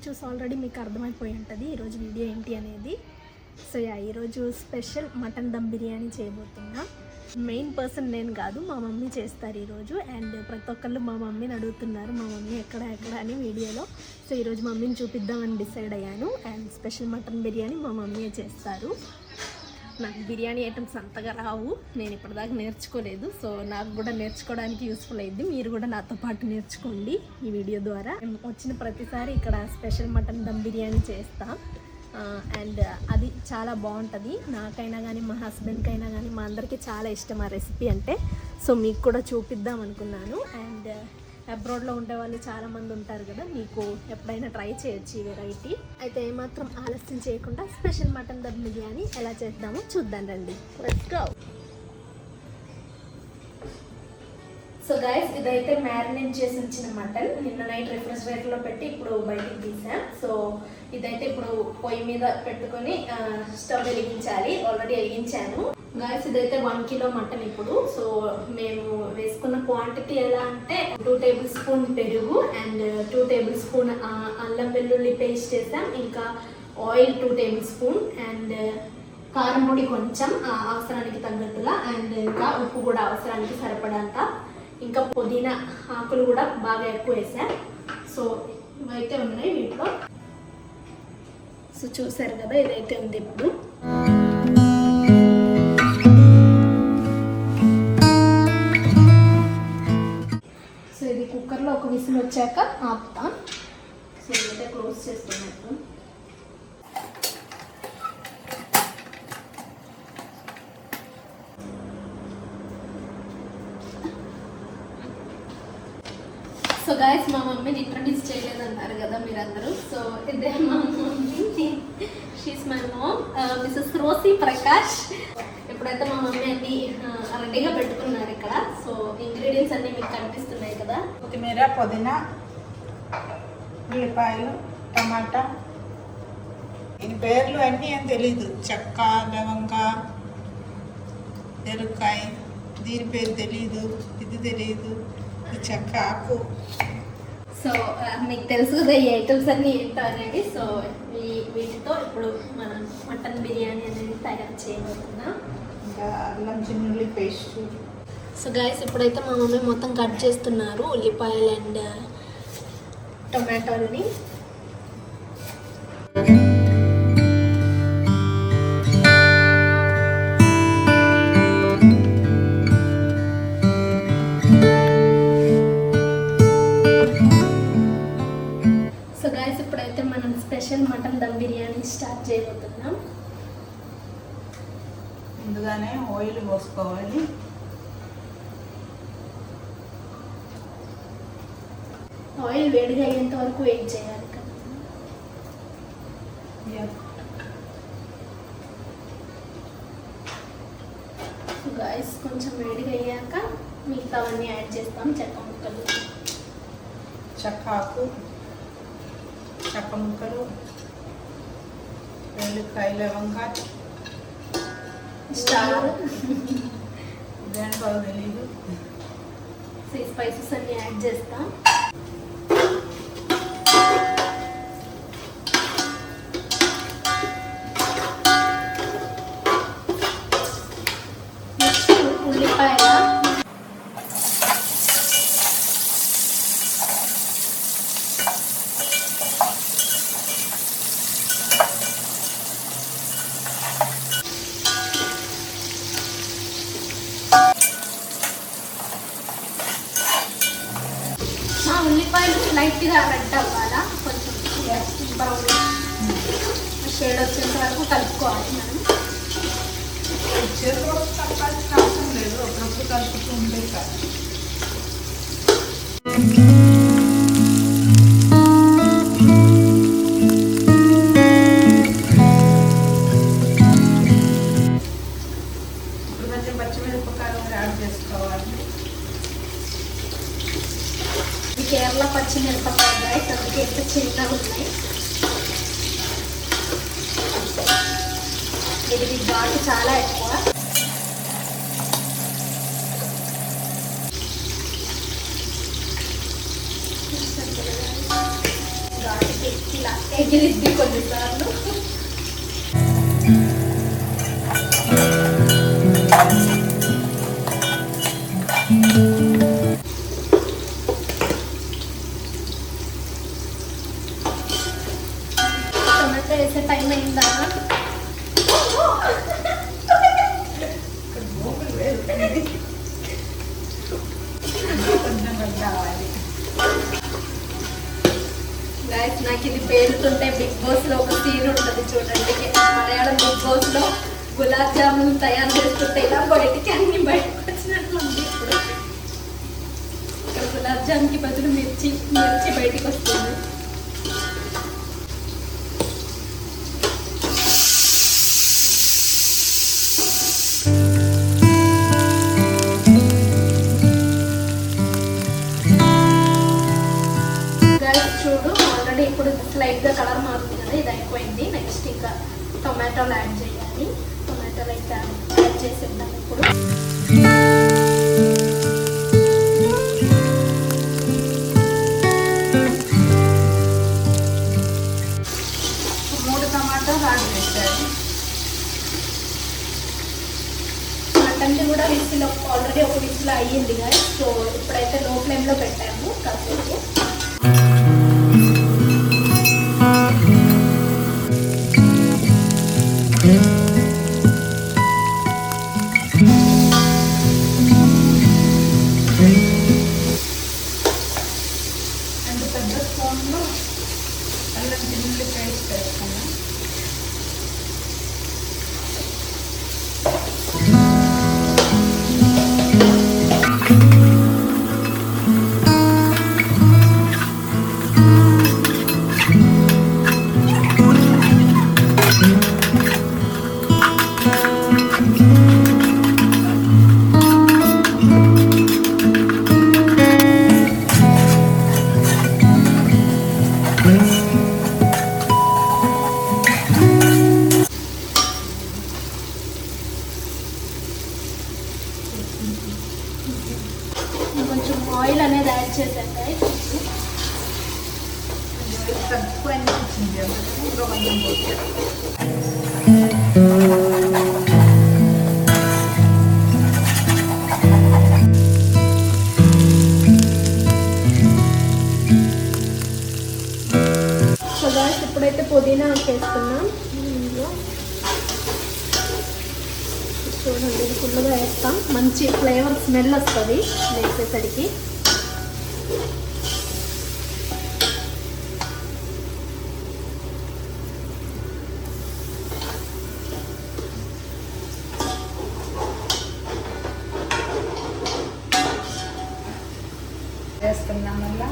చూసి ఆల్రెడీ మీకు అర్థమైపోయి ఉంటుంది ఈరోజు వీడియో ఏంటి అనేది. సో ఈరోజు స్పెషల్ మటన్ దమ్ బిర్యానీ చేయబోతున్నా. మెయిన్ పర్సన్ నేను కాదు, మా మమ్మీ చేస్తారు ఈరోజు. అండ్ ప్రతి ఒక్కళ్ళు మా మమ్మీని అడుగుతున్నారు, మా మమ్మీ ఎక్కడ అని వీడియోలో. సో ఈరోజు మమ్మీని చూపిద్దామని డిసైడ్ అయ్యాను. అండ్ స్పెషల్ మటన్ బిర్యానీ మా మమ్మీయే చేస్తారు. నాకు బిర్యానీ ఐటమ్స్ అంతగా రావు, నేను ఇప్పటిదాకా నేర్చుకోలేదు. సో నాకు కూడా నేర్చుకోవడానికి యూస్ఫుల్ అయ్యింది. మీరు కూడా నాతో పాటు నేర్చుకోండి ఈ వీడియో ద్వారా. వచ్చిన ప్రతిసారి ఇక్కడ స్పెషల్ మటన్ దమ్ బిర్యానీ చేస్తా. అండ్ అది చాలా బాగుంటుంది. నాకైనా కానీ మా హస్బెండ్కైనా కానీ మా అందరికీ చాలా ఇష్టం ఆ రెసిపీ అంటే. సో మీకు కూడా చూపిద్దాం అనుకున్నాను. అండ్ అబ్రాడ్లో ఉండే వాళ్ళు చాలామంది ఉంటారు కదా, మీకు ఎప్పుడైనా ట్రై చేయొచ్చు ఈ వెరైటీ. అయితే ఏమాత్రం ఆలస్యం చేయకుండా స్పెషల్ మటన్ దమ్ బిర్యానీ ఎలా చేద్దామో చూద్దాం రండి. Let's go. సో గైస్, ఇదైతే మ్యారినేట్ చేసి ఉంచిన మటన్. నిన్న నైట్ రిఫ్రిజిరేటర్లో పెట్టి ఇప్పుడు బయటికి తీసాం. సో ఇదైతే ఇప్పుడు పొయ్యి మీద పెట్టుకొని స్టవ్ వెలిగించాలి. ఆల్రెడీ వెలిగించాను. గైస్, ఇదైతే 1 కిలో మటన్ ఇప్పుడు. సో మేము వేసుకున్న క్వాంటిటీ ఎలా అంటే 2 టేబుల్ స్పూన్ పెరుగు అండ్ 2 టేబుల్ స్పూన్ అల్లం వెల్లుల్లి పేస్ట్ చేసాం. ఇంకా ఆయిల్ 2 టేబుల్ స్పూన్ అండ్ కారం పొడి కొంచెం అవసరానికి తగ్గట్టుగా, అండ్ ఇంకా ఉప్పు కూడా అవసరానికి సరిపడంత, ఇంకా పుదీనా ఆకులు కూడా బాగా ఎక్కువ వేసాం. సో ఇవైతే ఉన్నాయి వీటిలో. సో చూసారు కదా, ఇదైతే ఉంది ఇప్పుడు. సో ఇది కుక్కర్లో ఒక విసిల్ వచ్చాక ఆపుతా. సో ఇదైతే క్లోజ్ చేస్తున్నట్టు. సో గైస్, మా మమ్మీని ఇంట్రడ్యూస్ చేయలేదన్నారు కదా మీరందరూ. సో ఇదే మా mummy, she's my mom, Mrs Rosy Prakash. ఇప్పుడైతే మా మమ్మీ అన్ని రెడీగా పెట్టుకున్నారు ఇక్కడ. సో ఇంగ్రీడియంట్స్ అన్నీ మీకు కనిపిస్తున్నాయి కదా. కొత్తిమీర, పుదీనా, ఉల్లిపాయలు, టమాటా. దీని పేర్లు అన్నీ ఏం తెలీదు. చెక్క, లవంగ, ఎరుకాయ, దీని పేరు తెలీదు, ఇది తెలీదు, చెక్క ఆకు. సో మీకు తెలుసు కదా ఈ ఐటమ్స్ అన్నీ ఏంటో అనేది. సో వీటితో ఇప్పుడు మనం మటన్ బిర్యానీ అనేది తయారు చేయబోతున్నాం. ఇంకా అల్లం చిన్నుల్లి పేస్ట్. సో గైస్, ఇప్పుడైతే మా మమ్మీ మొత్తం కట్ చేస్తున్నారు ఉల్లిపాయలు అండ్ టొమాటోలని. Special mutton dum biryani start చేయబోతున్నాం. ముందుగానే ఆయిల్ పోసుకోవాలి. ఆయిల్ వేడిగా అయ్యేంత వరకు వెయిట్ చేయాలి కదా. గైస్, కొంచెం వేడిగా అయ్యాక మిగతావన్నీ యాడ్ చేస్తాం. చెక్క ముక్కలు, చెక్కాకు, చెక్క ముక్కలు, వెల్లుల్లిపాయ, లవంగ, స్టార్, దేంట్లో తెలీదు. స్పైసెస్ అన్ని యాడ్ చేస్తాం. ఉల్లిపాయ, ఉల్లిపాయలు లైట్గా రెడ్ అవ్వాలా, కొంచెం బ్రౌన్ షేడ్ వచ్చేంత వరకు కలుపుకోవాలి మనం. చేతిలో కలపాల్సిన అవసరం లేదు, అప్పుడప్పుడు కలుపుతూ ఉండే కాదు. ఇప్పుడు కొంచెం పచ్చిమిరపకాయలు యాడ్ చేసుకోవాలి. కేరళ పచ్చిమిరపకాయ అందుకే ఎంత చిన్నగా ఉన్నాయి. ఇది ఘాటు చాలా ఎక్కువ. ఘాటుకి ఇలా మిగిలిద్ది కొన్నిసార్లు. టొమాటో వేసే టైం అయిందా? గైస్ నాకు ఇది పేరుతుంటే బిగ్ బాస్ లో ఒక సీన్ ఉంటుంది చూడండి. మలయాళం బిగ్ బాస్ లో గులాబ్ జామున్ తయారు చేస్తుంటే ఇలా బయటికి అన్ని బయటకు వచ్చినట్లు ఉంది. ఇప్పుడు ఇక్కడ గులాబ్ జామున్ కి బదులు మిర్చి బయటికి వస్తుంది. చూడు ఆల్రెడీ ఇప్పుడు స్లైట్గా కలర్ మారుతుంది కదా, ఇది అయిపోయింది. నెక్స్ట్ ఇంకా టొమాటోలు యాడ్ చేయాలి. టొమాటోలు అయితే యాడ్ చేసేద్దాం ఇప్పుడు. మూడు టమాటాలు యాడ్ చేశారు. మటన్ది కూడా విసిల్ ఆల్రెడీ ఒక విసిల్ అయ్యింది కదా. సో ఇప్పుడైతే లో ఫ్లేమ్లో పెట్టాము కాసేపు. కొంచెం ఆయిల్ అనేది యాడ్ చేశాక తక్కువ అనిపించింది. ఇంకా కొంచెం పోతారు. సో గాయ్స్ ఇప్పుడైతే పుదీనా వేస్తున్నాం. చూడండి ఇది ఫుల్గా వేస్తాం. మంచి ఫ్లేవర్ స్మెల్ వస్తుంది వేసేసరికి. వేస్తున్నాం వల్ల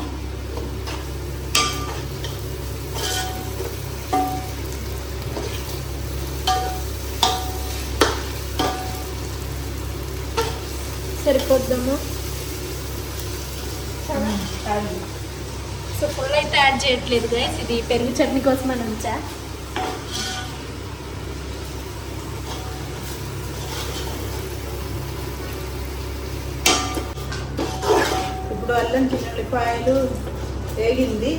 సరిపోద్దాము. సో ఫుల్ అయితే యాడ్ చేయట్లేదు గైస్, ఇది పెరుగు చట్నీ కోసం అని ఉంచా. ఇప్పుడు అల్లం చిన్నుల్లిపాయలు వేగింది.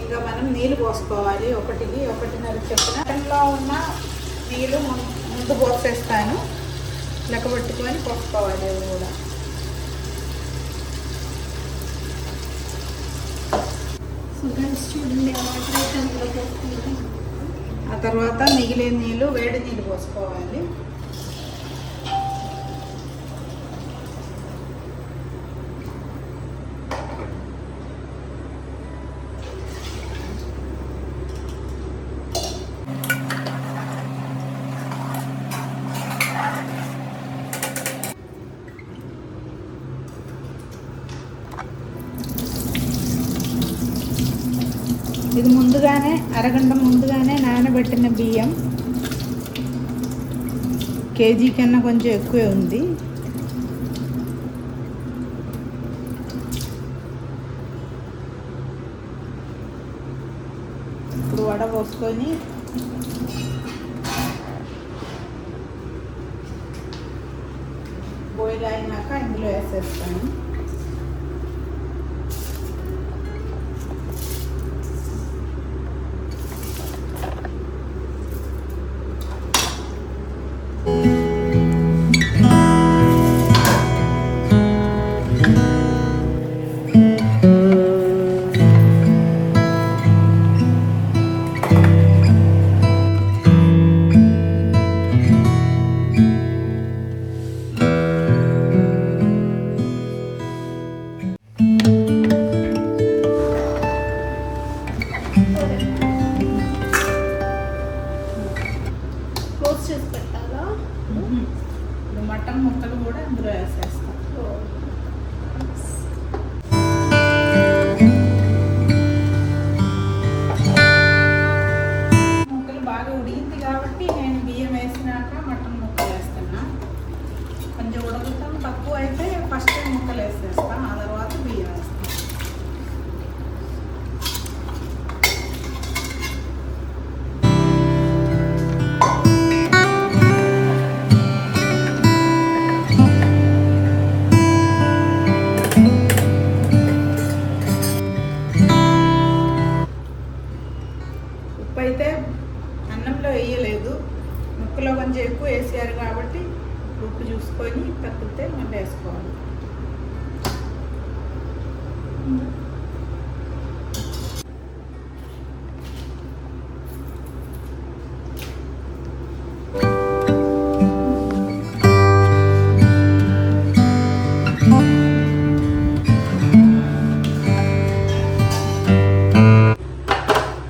ఇంకా మనం నీళ్ళు పోసుకోవాలి. ఒకటిన్నర చొప్పున. మటన్లో ఉన్న నీళ్ళు ముందు పోసేస్తాను. లెక్క పట్టుకొని పోసుకోవాలి. అవి కూడా చూడండి వాటర్ అయితే అందులో పోస్తుంది. ఆ తర్వాత మిగిలిన నీళ్ళు వేడి నీళ్ళు పోసుకోవాలి. ఇది ముందుగానే అరగంట ముందుగానే నానబెట్టిన బియ్యం. కేజీ కన్నా కొంచెం ఎక్కువే ఉంది. ఇప్పుడు వడ పోసుకొని బాయిల్ అయినాక ఇందులో వేసేస్తాను. క్లోజ్ చేసి పెట్టాలా? ఇప్పుడు మటన్ ముక్కలు కూడా అందులో వేసేస్తాం. ముక్కలు బాగా ఉడిగింది కాబట్టి నేను బియ్యం వేసినాక మటన్ ముక్కలు వేస్తున్నా. కొంచెం ఉడకటం తక్కువ అయితే ఫస్ట్ ముక్కలు వేసేస్తాం, ఆ తర్వాత బియ్యం వేస్తాం. ఉప్పు అయితే అన్నంలో వేయలేదు, ముక్కలో కొంచెం ఎక్కువ వేసారు కాబట్టి ఉప్పు చూసుకొని తగ్గితే మళ్ళీ వేసుకోవాలి.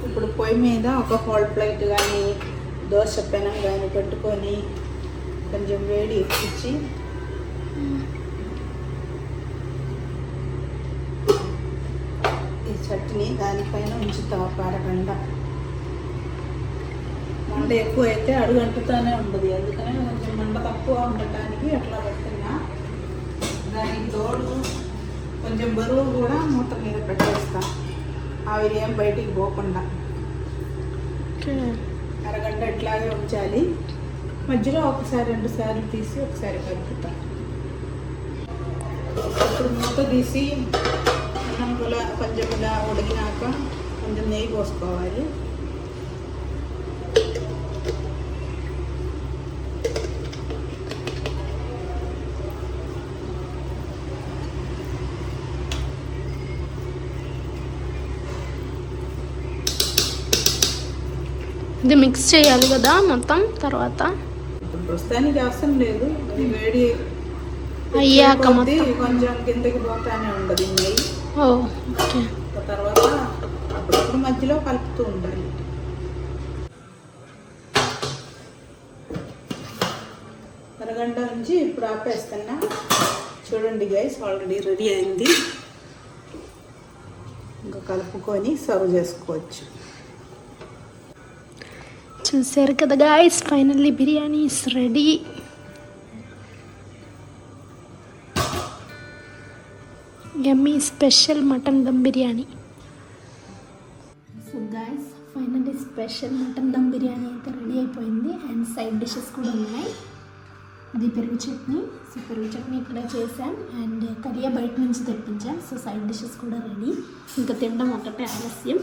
ఇప్పుడు పొయ్యి మీద ఒక హోల్ ప్లేట్ కానీ దోశ పెనం కానీ పెట్టుకొని కొంచెం వేడి ఎక్కించి ఈ చట్నీ దానిపైన ఉంచుతాం ఒక అరగంట. మంట ఎక్కువ అయితే అడుగు అంటుతానే ఉండదు, అందుకనే కొంచెం మంట తక్కువ ఉండటానికి అట్లా పెడుతున్నా. దానికి తోడు కొంచెం బరువు కూడా మూత మీద పెట్టేస్తా, ఆవిరి ఏం బయటికి పోకుండా. అరగంట ఇట్లాగే ఉంచాలి, మధ్యలో ఒకసారి 2 సార్లు తీసి ఒకసారి కలుపుతా. ఇప్పుడు మూత తీసి అన్నం కూడా కొంచెం ఇలా ఉడికినాక కొంచెం నెయ్యి పోసుకోవాలి. ఇది మిక్స్ చేయాలి కదా మొత్తం తర్వాత? ఇప్పుడు ప్రస్తుతానికి అవసరం లేదు, అది వేడి అయ్యాక కొద్దీ మొత్తం కొంచెం కిందకి పోతానే ఉండదు నెయ్యి. ఓకే. తర్వాత అప్పుడప్పుడు మధ్యలో కలుపుతూ ఉండాలి. అరగంట నుంచి ఇప్పుడు ఆపేస్తున్నా. చూడండి గైస్, ఆల్రెడీ రెడీ అయింది. ఇంకా కలుపుకొని సర్వ్ చేసుకోవచ్చు. చూసారు కదా guys, finally biryani is ready. Yummy special mutton dum biryani. So guys, finally special mutton dum biryani అయితే రెడీ అయిపోయింది. అండ్ సైడ్ డిషెస్ కూడా ఉన్నాయి. అది పెరుగు చట్నీ. సో పెరుగు చట్నీ ఇక్కడే చేసాం, అండ్ కర్రీ బయట నుంచి తెప్పించాం. సో సైడ్ డిషెస్ కూడా రెడీ. ఇంకా తినడం ఒకటే ఆలస్యం.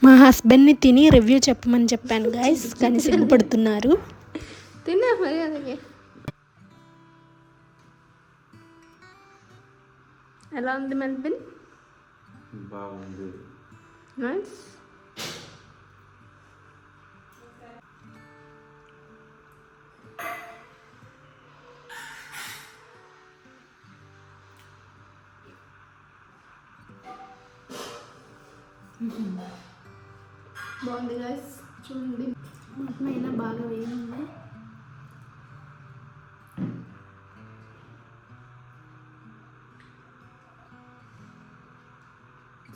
మా హస్బెండ్ని తిని రివ్యూ చెప్పమని చెప్పాను గాయస్, కానీ సిగ్గుపడుతున్నారు. తిన్నా మరి అలాగే. ఎలా ఉంది మెల్బిన్? బాగుంది. నైస్. బాగుంది గాయస్, చూడండి మటన్ అయినా బాగా వేయింది.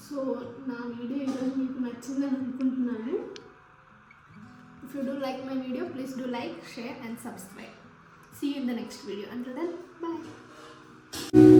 సో నా వీడియో ఈరోజు మీకు నచ్చిందని అనుకుంటున్నాను. If you do like my video, please do like, share and subscribe. See you in the next video. Until then, bye.